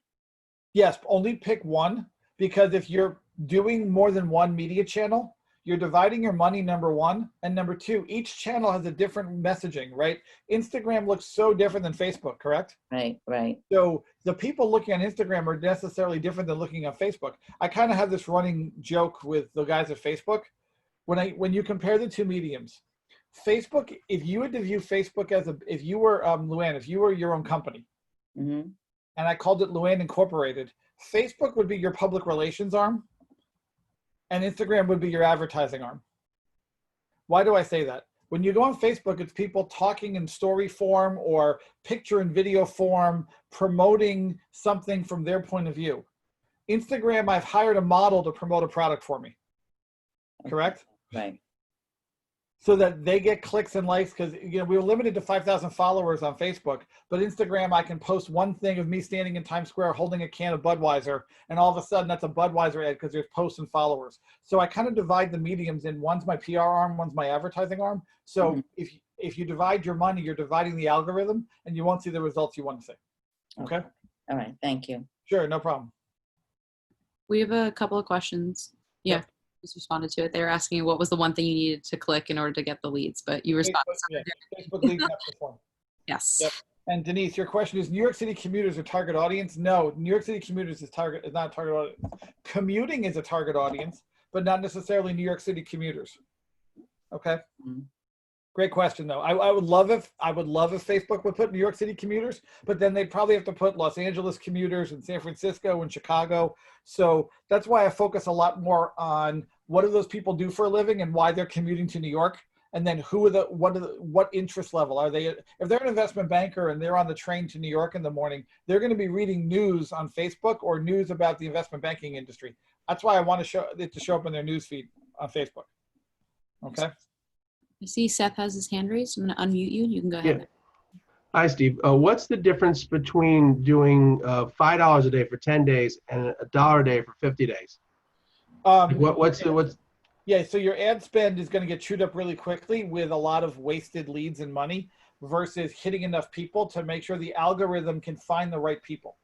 Yes, only pick one, because if you're doing more than one media channel, you're dividing your money, number one. And number two, each channel has a different messaging, right? Instagram looks so different than Facebook, correct? Right, right. So the people looking on Instagram are necessarily different than looking on Facebook. I kind of have this running joke with the guys at Facebook. When you compare the two mediums, Facebook, if you had to view Facebook as if you were Luann, if you were your own company, Mm-hmm. and I called it Luann Incorporated, Facebook would be your public relations arm, and Instagram would be your advertising arm. Why do I say that? When you go on Facebook, it's people talking in story form or picture and video form, promoting something from their point of view. Instagram, I've hired a model to promote a product for me. Correct? Right. So that they get clicks and likes, because we were limited to 5,000 followers on Facebook, but Instagram, I can post one thing of me standing in Times Square holding a can of Budweiser, and all of a sudden that's a Budweiser ad because there's posts and followers. So I kind of divide the mediums in, one's my PR arm, one's my advertising arm. So if you divide your money, you're dividing the algorithm, and you won't see the results you want to see. Okay? All right, thank you. Sure, no problem. We have a couple of questions. Yeah. Yep. Just responded to it. They were asking what was the one thing you needed to click in order to get the leads, but you responded. Facebook lead capture form. Yes. Yep. And Denise, your question is: New York City commuters are target audience? No, New York City commuters is not a target audience. Commuting is a target audience, but not necessarily New York City commuters. Okay. Mm-hmm. Great question, though. I would love if Facebook would put New York City commuters, but then they'd probably have to put Los Angeles commuters and San Francisco and Chicago. So that's why I focus a lot more on what do those people do for a living and why they're commuting to New York, and then what interest level are they? If they're an investment banker and they're on the train to New York in the morning, they're going to be reading news on Facebook or news about the investment banking industry. That's why I want it to show up in their news feed on Facebook. Okay. I see Seth has his hand raised. I'm going to unmute you. You can go ahead. Yeah. Hi, Steve. What's the difference between doing $5 a day for 10 days and $1 a day for 50 days? What's Yeah, so your ad spend is going to get chewed up really quickly with a lot of wasted leads and money versus hitting enough people to make sure the algorithm can find the right people.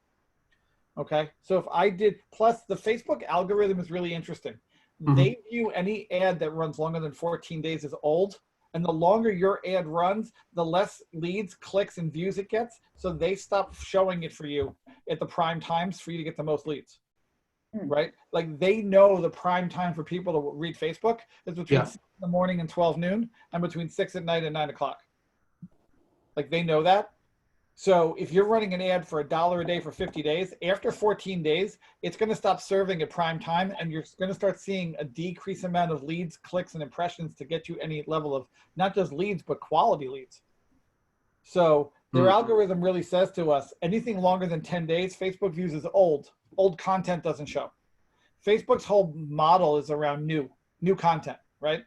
Okay. So if I did, plus the Facebook algorithm is really interesting. They view any ad that runs longer than 14 days as old. And the longer your ad runs, the less leads, clicks, and views it gets. So they stop showing it for you at the prime times for you to get the most leads. Right? Like they know the prime time for people to read Facebook is between 6 in the morning and 12 noon and between 6 at night and 9 o'clock. Like they know that. So if you're running an ad for $1 a day for 50 days, after 14 days, it's going to stop serving at prime time and you're going to start seeing a decreased amount of leads, clicks, and impressions to get you any level of not just leads, but quality leads. So their algorithm really says to us, anything longer than 10 days, Facebook views as old. Old content doesn't show. Facebook's whole model is around new content, right?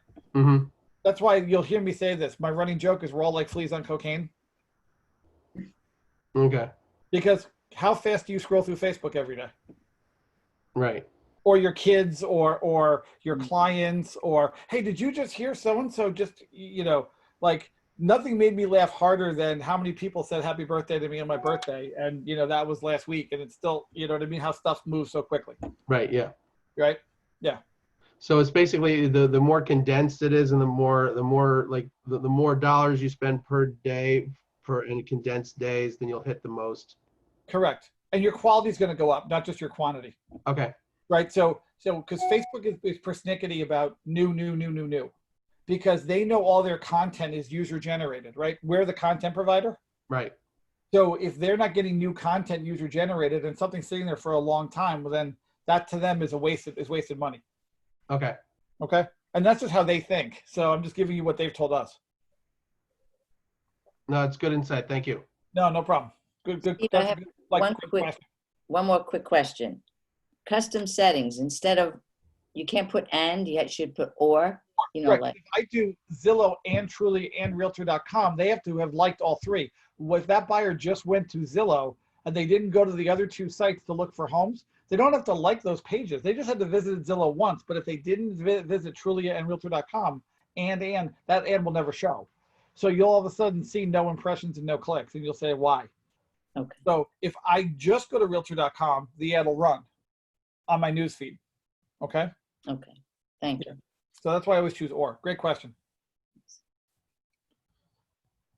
That's why you'll hear me say this. My running joke is we're all like fleas on cocaine. Okay. Because how fast do you scroll through Facebook every day? Right. Or your kids or your clients or, hey, did you just hear so-and-so just, you know, like nothing made me laugh harder than how many people said happy birthday to me on my birthday. And, you know, that was last week and it's still, you know what I mean? How stuff moves so quickly. Right. Yeah. Right. Yeah. So it's basically the more condensed it is and the more like the more dollars you spend per day in condensed days, then you'll hit the most. Correct. And your quality is going to go up, not just your quantity. Okay. Right. So because Facebook is persnickety about new, because they know all their content is user generated, right? We're the content provider. Right. So if they're not getting new content user generated and something's sitting there for a long time, well, then that to them is wasted money. Okay. Okay. And that's just how they think. So I'm just giving you what they've told us. No, it's good insight. Thank you. No problem. Good. Steve, I have one more quick question. Custom settings, instead of, you can't put and, you should put or, you know, right. like. If I do Zillow and Truly and Realtor.com, they have to have liked all three. If that buyer just went to Zillow and they didn't go to the other two sites to look for homes, they don't have to like those pages. They just had to visit Zillow once. But if they didn't visit Trulia and Realtor.com, and that ad will never show. So you'll all of a sudden see no impressions and no clicks, and you'll say why. Okay. So if I just go to Realtor.com, the ad will run on my news feed. Okay. Okay. Thank you. So that's why I always choose or. Great question.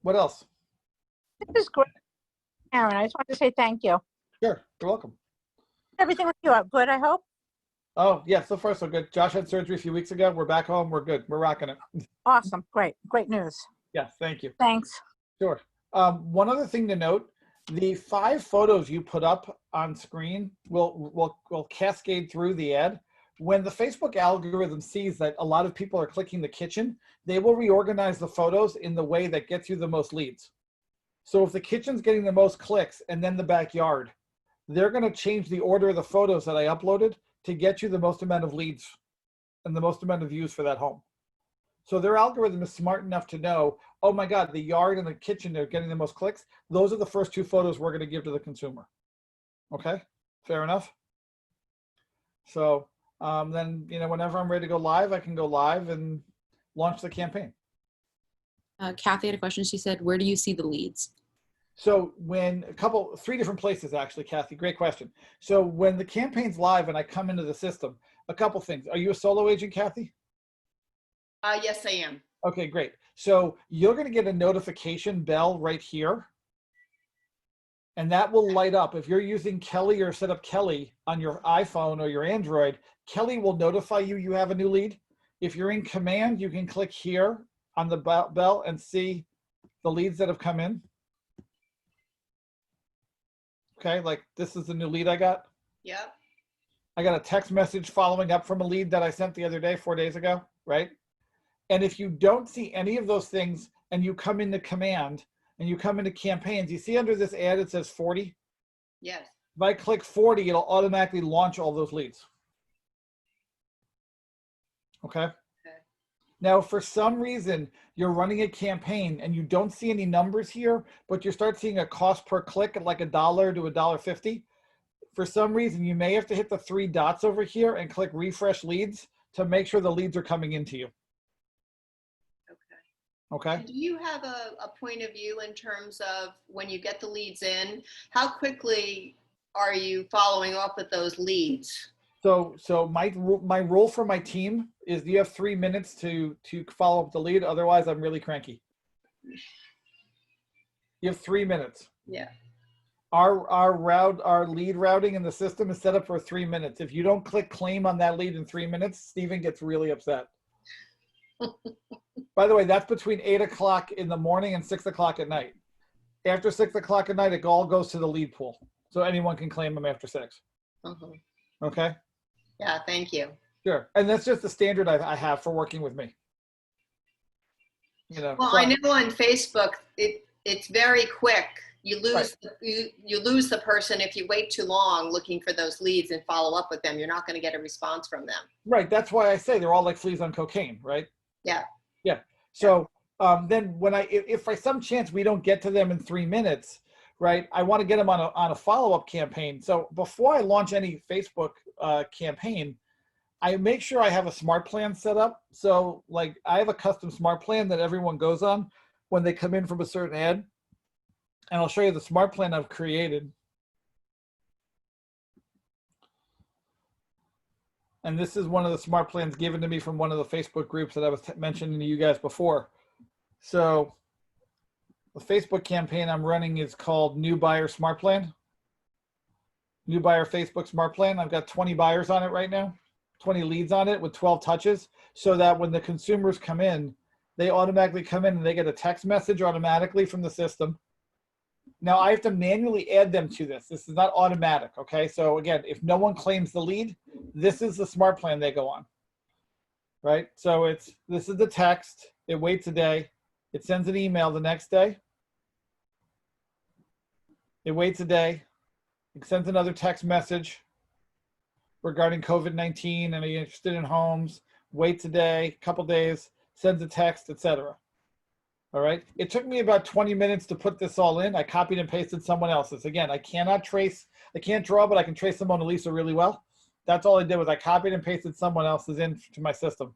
What else? This is great, Aaron. I just want to say thank you. Sure. You're welcome. Everything with you up good, I hope? Oh, yeah. So far, so good. Josh had surgery a few weeks ago. We're back home. We're good. We're rocking it. Awesome. Great. Great news. Yeah. Thank you. Thanks. Sure. One other thing to note, the 5 photos you put up on screen will cascade through the ad. When the Facebook algorithm sees that a lot of people are clicking the kitchen, they will reorganize the photos in the way that gets you the most leads. So if the kitchen's getting the most clicks and then the backyard, they're going to change the order of the photos that I uploaded to get you the most amount of leads and the most amount of views for that home. So their algorithm is smart enough to know, oh my God, the yard and the kitchen, they're getting the most clicks. Those are the first 2 photos we're going to give to the consumer. Okay, fair enough. So then, you know, whenever I'm ready to go live, I can go live and launch the campaign. Kathy had a question. She said, where do you see the leads? So when 3 different places, actually, Kathy, great question. So when the campaign's live and I come into the system, a couple things. Are you a solo agent, Kathy? Yes, I am. Okay, great. So you're going to get a notification bell right here. And that will light up. If you're using Kelly or set up Kelly on your iPhone or your Android, Kelly will notify you you have a new lead. If you're in Command, you can click here on the bell and see the leads that have come in. Okay, like this is the new lead I got. Yep. I got a text message following up from a lead that I sent the other day, 4 days ago, right? And if you don't see any of those things and you come into Command and you come into campaigns, you see under this ad, it says 40. Yes. If I click 40, it'll automatically launch all those leads. Okay. Now, for some reason, you're running a campaign and you don't see any numbers here, but you start seeing a cost per click at like $1 to $1.50. For some reason, you may have to hit the 3 dots over here and click refresh leads to make sure the leads are coming into you. Okay. And do you have a point of view in terms of when you get the leads in, how quickly are you following up with those leads? So my rule for my team is you have 3 minutes to follow up the lead. Otherwise, I'm really cranky. You have 3 minutes. Yeah. Our lead routing in the system is set up for 3 minutes. If you don't click claim on that lead in 3 minutes, Steven gets really upset. By the way, that's between 8 o'clock in the morning and 6 o'clock at night. After 6 o'clock at night, it all goes to the lead pool. So anyone can claim them after 6. Okay? Yeah, thank you. Sure. And that's just the standard I have for working with me. You know, Well, so I know on Facebook, it's very quick. You lose you lose the person if you wait too long looking for those leads and follow up with them. You're not going to get a response from them. Right. That's why I say they're all like fleas on cocaine, right? Yeah. Yeah. So then when if by some chance we don't get to them in 3 minutes, right, I want to get them on a follow-up campaign. So before I launch any Facebook campaign, I make sure I have a smart plan set up. So like I have a custom smart plan that everyone goes on when they come in from a certain ad. And I'll show you the smart plan I've created. And this is one of the smart plans given to me from one of the Facebook groups that I was mentioning to you guys before. So the Facebook campaign I'm running is called New Buyer Smart Plan. New Buyer Facebook Smart Plan. I've got 20 buyers on it right now, 20 leads on it with 12 touches, so that when the consumers come in, they automatically come in and they get a text message automatically from the system. Now I have to manually add them to this. This is not automatic, okay? So again, if no one claims the lead, this is the smart plan they go on, right? So this is the text, it waits a day, it sends an email the next day, it waits a day, it sends another text message regarding COVID-19 and are you interested in homes, waits a day, couple days, sends a text, etc. All right. It took me about 20 minutes to put this all in. I copied and pasted someone else's. Again, I can't draw, but I can trace the Mona Lisa really well. That's all I did was I copied and pasted someone else's into my system.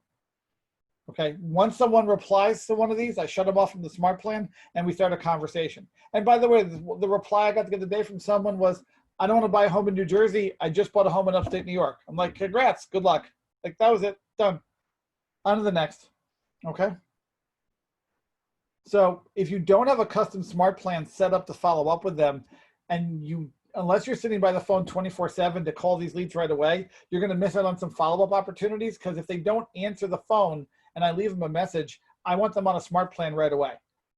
Okay. Once someone replies to one of these, I shut them off from the smart plan and we start a conversation. And by the way, the reply I got the other day from someone was, I don't want to buy a home in New Jersey. I just bought a home in upstate New York. I'm like, congrats. Good luck. Like that was it. Done. On to the next. Okay. So if you don't have a custom smart plan set up to follow up with them, and unless you're sitting by the phone 24/7 to call these leads right away, you're going to miss out on some follow-up opportunities, because if they don't answer the phone and I leave them a message, I want them on a smart plan right away.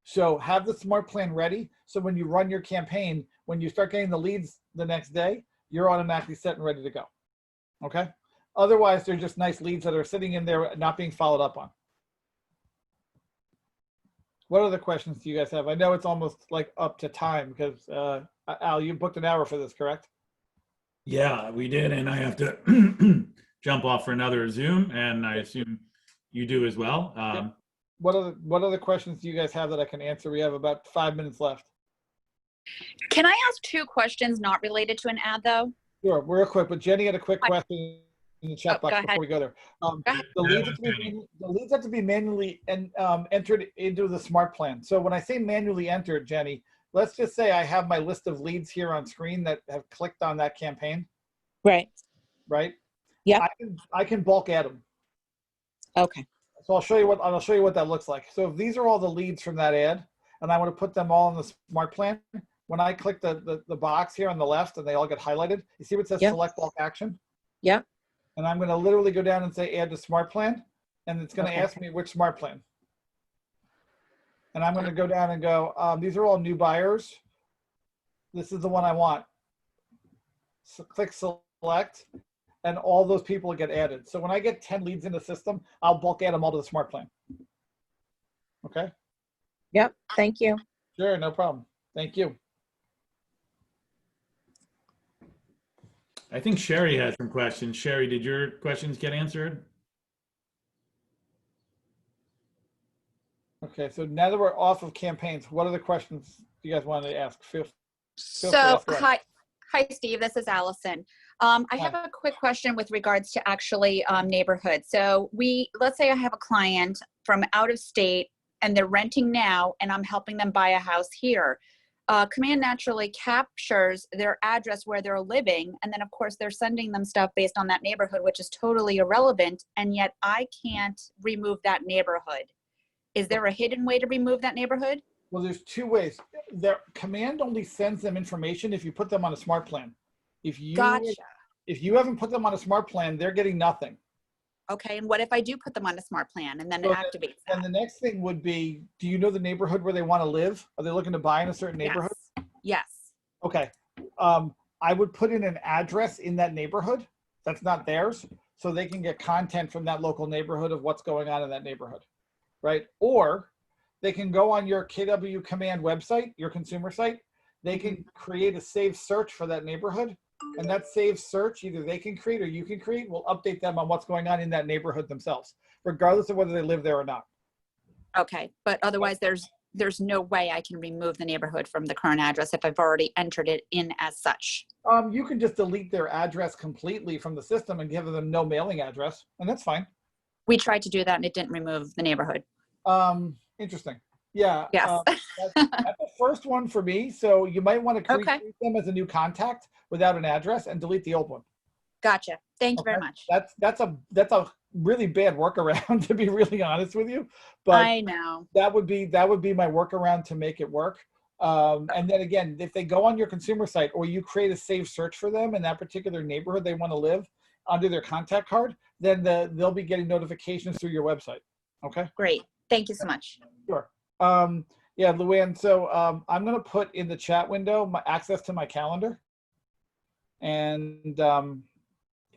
So have the smart plan ready, so when you run your campaign, when you start getting the leads the next day, you're automatically set and ready to go. Okay? Otherwise, they're just nice leads that are sitting in there not being followed up on. What other questions do you guys have? I know it's almost like up to time because Al, you booked an hour for this, correct? Yeah, we did, and I have to jump off for another Zoom, and I assume you do as well. Yeah. What other questions do you guys have that I can answer? We have about 5 minutes left. Can I ask 2 questions not related to an ad, though? Sure, real quick. But Jenny had a quick question in the chat box before we go there. The leads have to be manually entered into the smart plan. So when I say manually entered, Jenny, let's just say I have my list of leads here on screen that have clicked on that campaign. Right. Right. Yeah. I can bulk add them. Okay. So I'll show you what that looks like. So if these are all the leads from that ad, and I want to put them all in the smart plan, when I click the box here on the left and they all get highlighted, you see what says select bulk action? Yep. And I'm going to literally go down and say add to smart plan, and it's going to ask me which smart plan. And I'm going to go down and go, these are all new buyers. This is the one I want. So click select, and all those people get added. So when I get 10 leads in the system, I'll bulk add them all to the smart plan. Okay? Yep. Thank you. Sure, no problem. Thank you. I think Sherry has some questions. Sherry, did your questions get answered? Okay, so now that we're off of campaigns, what other questions do you guys want to ask? So, hi, Steve. This is Allison. I have a quick question with regards to actually neighborhood. So let's say I have a client from out of state and they're renting now, and I'm helping them buy a house here. Command naturally captures their address where they're living. And then of course they're sending them stuff based on that neighborhood, which is totally irrelevant. And yet I can't remove that neighborhood. Is there a hidden way to remove that neighborhood? Well, there's two ways. Their command only sends them information if you put them on a smart plan. Gotcha. If you haven't put them on a smart plan, they're getting nothing. Okay, and what if I do put them on a smart plan and then it activates that? And the next thing would be, do you know the neighborhood where they want to live? Are they looking to buy in a certain neighborhood? Yes. Okay. I would put in an address in that neighborhood that's not theirs, so they can get content from that local neighborhood of what's going on in that neighborhood, right? Or they can go on your KW Command website, your consumer site. They can create a saved search for that neighborhood. And that saved search, either they can create or you can create, will update them on what's going on in that neighborhood themselves, regardless of whether they live there or not. Okay, but otherwise there's no way I can remove the neighborhood from the current address if I've already entered it in as such. You can just delete their address completely from the system and give them no mailing address, and that's fine. We tried to do that and it didn't remove the neighborhood. Interesting. Yeah. Yes. That's the first one for me. So you might want to create them as a new contact without an address and delete the old one. Gotcha. Thank you very much. That's a really bad workaround, to be really honest with you. But I know that would be my workaround to make it work. And then again, if they go on your consumer site or you create a saved search for them in that particular neighborhood they want to live under their contact card, then they'll be getting notifications through your website. Okay. Great. Thank you so much. Sure. Yeah, Luann, so I'm going to put in the chat window my access to my calendar and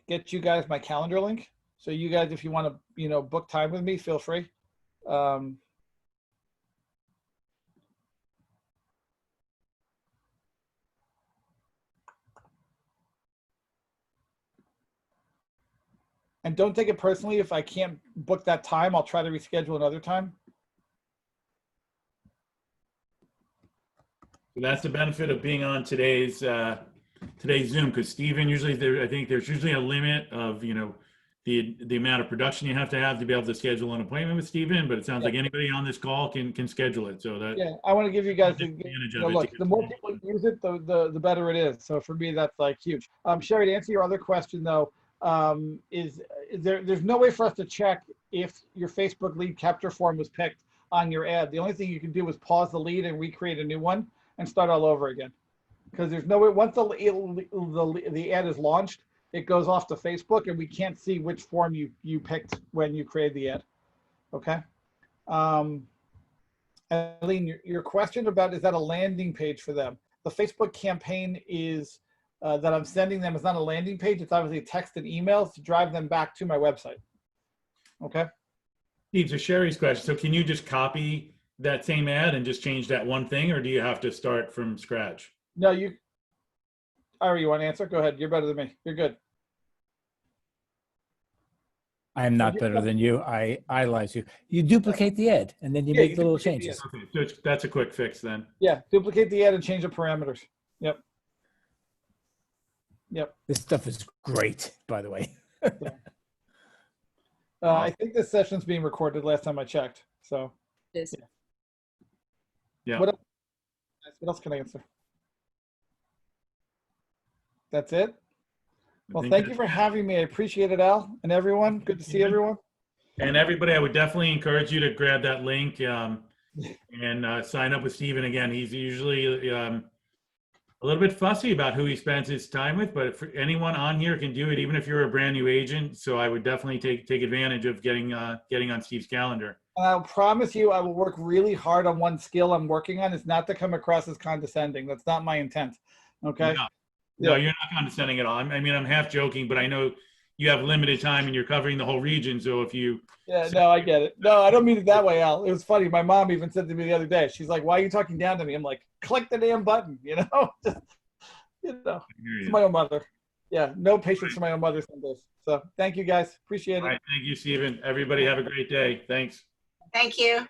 get you guys my calendar link. So you guys, if you want to, book time with me, feel free. And don't take it personally. If I can't book that time, I'll try to reschedule another time. That's the benefit of being on today's Zoom, because Steven, usually I think there's usually a limit of the amount of production you have to be able to schedule an appointment with Steven, but it sounds like anybody on this call can schedule it. So that I want to give you guys look. The more people use it, the better it is. So for me, that's like huge. Sherry, to answer your other question though, there's no way for us to check if your Facebook lead capture form was picked on your ad. The only thing you can do is pause the lead and recreate a new one and start all over again, because there's no way, once the ad is launched, it goes off to Facebook and we can't see which form you picked when you created the ad. Okay. Eileen, your question about, is that a landing page for them? The Facebook campaign is that I'm sending them is not a landing page. It's obviously text and emails to drive them back to my website. Okay. Steve, so Sherry's question. So can you just copy that same ad and just change that one thing, or do you have to start from scratch? No, Ari, you want to answer? Go ahead. You're better than me. You're good. I am not better than you. I idolize you. You duplicate the ad and then you make the little changes. Okay, so that's a quick fix then. Yeah, duplicate the ad and change the parameters. Yep. This stuff is great, by the way. I think this session's being recorded last time I checked. So. It is. Yeah. What else can I answer? That's it. Well, thank you for having me. I appreciate it, Al, and everyone. Good to see everyone. And everybody, I would definitely encourage you to grab that link and sign up with Steven. Again, he's usually a little bit fussy about who he spends his time with, but for anyone on here can do it, even if you're a brand new agent. So I would definitely take advantage of getting on Steve's calendar. And I'll promise you, I will work really hard on one skill I'm working on. It's not to come across as condescending. That's not my intent. Okay. No, you're not condescending at all. I mean, I'm half joking, but I know you have limited time and you're covering the whole region. So if you. Yeah, no, I get it. No, I don't mean it that way, Al. It was funny. My mom even said to me the other day, she's like, why are you talking down to me? I'm like, click the damn button, Just, it's my own mother. Yeah, no patience for my own mother some days. So thank you guys. Appreciate it. All right, thank you, Steven. Everybody have a great day. Thanks. Thank you.